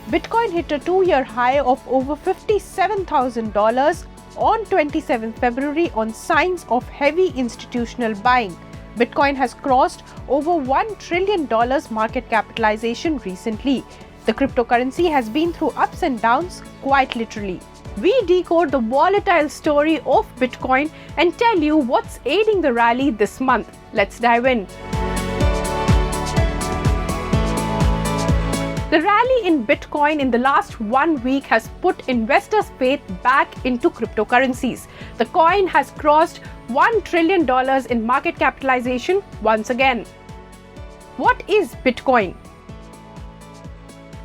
Bitcoin hit a 2-year high of over $57,000 on 27 February on signs of heavy institutional buying. Bitcoin has crossed over $1 trillion market capitalization recently. The cryptocurrency has been through ups and downs, quite literally. We decode the volatile story of Bitcoin and tell you what's aiding the rally this month. Let's dive in. The rally in Bitcoin in the last 1 week has put investors' faith back into cryptocurrencies. The coin has crossed $1 trillion in market capitalization once again. What is Bitcoin?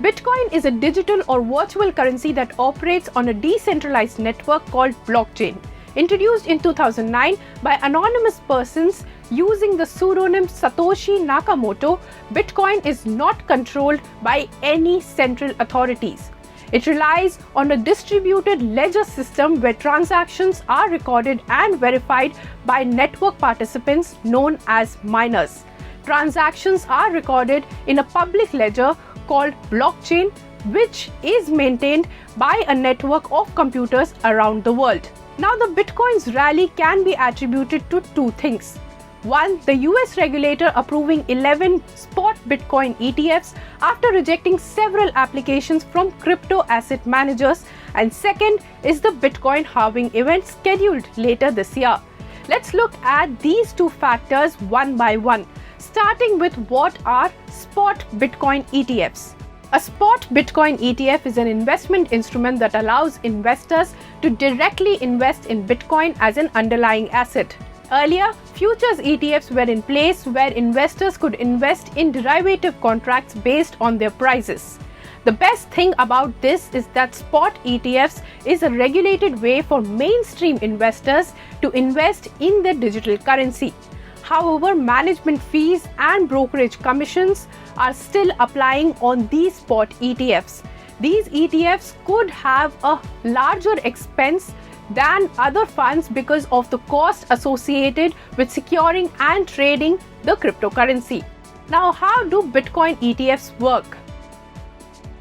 Bitcoin is a digital or virtual currency that operates on a decentralized network called blockchain. Introduced in 2009 by anonymous persons using the pseudonym Satoshi Nakamoto, Bitcoin is not controlled by any central authorities. It relies on a distributed ledger system where transactions are recorded and verified by network participants known as miners. Transactions are recorded in a public ledger called blockchain, which is maintained by a network of computers around the world. Now, the Bitcoin's rally can be attributed to two things. One, the US regulator approving 11 spot Bitcoin ETFs after rejecting several applications from crypto asset managers. And second is the Bitcoin halving event scheduled later this year. Let's look at these two factors one by one, starting with what are spot Bitcoin ETFs. A spot Bitcoin ETF is an investment instrument that allows investors to directly invest in Bitcoin as an underlying asset. Earlier, futures ETFs were in place where investors could invest in derivative contracts based on their prices. The best thing about this is that spot ETFs is a regulated way for mainstream investors to invest in their digital currency. However, management fees and brokerage commissions are still applying on these spot ETFs. These ETFs could have a larger expense than other funds because of the cost associated with securing and trading the cryptocurrency. Now, how do Bitcoin ETFs work?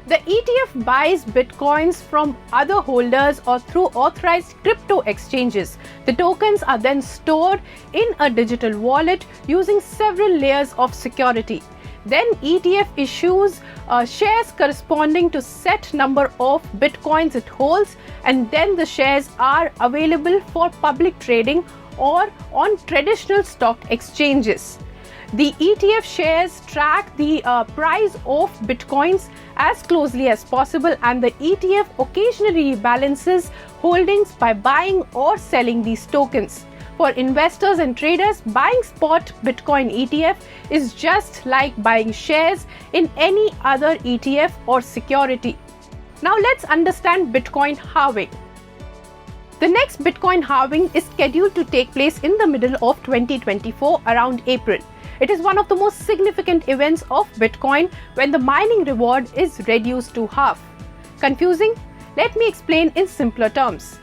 The ETF buys Bitcoins from other holders or through authorized crypto exchanges. The tokens are then stored in a digital wallet using several layers of security. Then ETF issues shares corresponding to set number of Bitcoins it holds, and then the shares are available for public trading or on traditional stock exchanges. The ETF shares track the price of Bitcoins as closely as possible, and the ETF occasionally rebalances holdings by buying or selling these tokens. For investors and traders, buying spot Bitcoin ETF is just like buying shares in any other ETF or security. Now let's understand Bitcoin halving. The next Bitcoin halving is scheduled to take place in the middle of 2024 around April. It is one of the most significant events of Bitcoin when the mining reward is reduced to half. Confusing? Let me explain in simpler terms.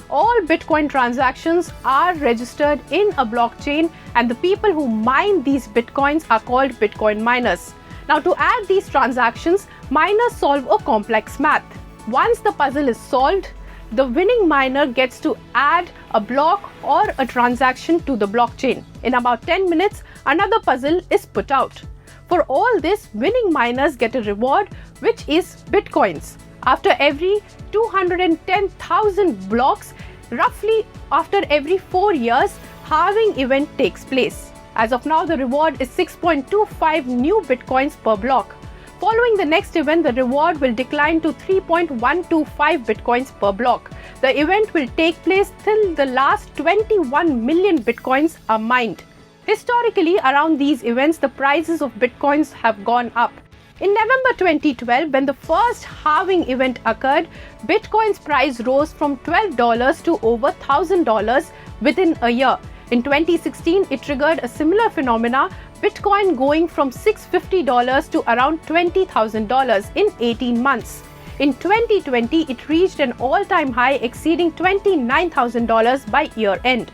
All Bitcoin transactions are registered in a blockchain, and the people who mine these Bitcoins are called Bitcoin miners. Now, to add these transactions, miners solve a complex math. Once the puzzle is solved, the winning miner gets to add a block or a transaction to the blockchain. In about 10 minutes, another puzzle is put out. For all this, winning miners get a reward, which is Bitcoins. After every 210,000 blocks, roughly after every 4 years, halving event takes place. As of now, the reward is 6.25 new Bitcoins per block. Following the next event, the reward will decline to 3.125 Bitcoins per block. The event will take place till the last 21 million Bitcoins are mined. Historically, around these events, the prices of Bitcoins have gone up. In November 2012, when the first halving event occurred, Bitcoin's price rose from $12 to over $1,000 within a year. In 2016, it triggered a similar phenomena, Bitcoin going from $650 to around $20,000 in 18 months. In 2020, it reached an all-time high exceeding $29,000 by year end.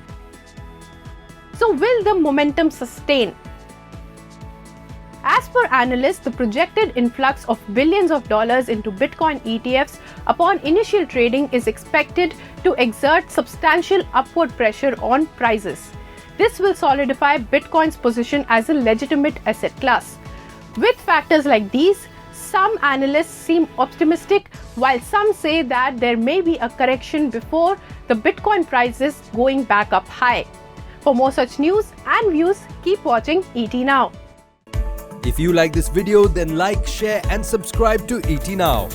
So will the momentum sustain? As per analysts, the projected influx of billions of dollars into Bitcoin ETFs upon initial trading is expected to exert substantial upward pressure on prices. This will solidify Bitcoin's position as a legitimate asset class. With factors like these, some analysts seem optimistic, while some say that there may be a correction before the Bitcoin prices going back up high. For more such news and views, keep watching ET Now. If you like this video, then like, share and subscribe to ET Now.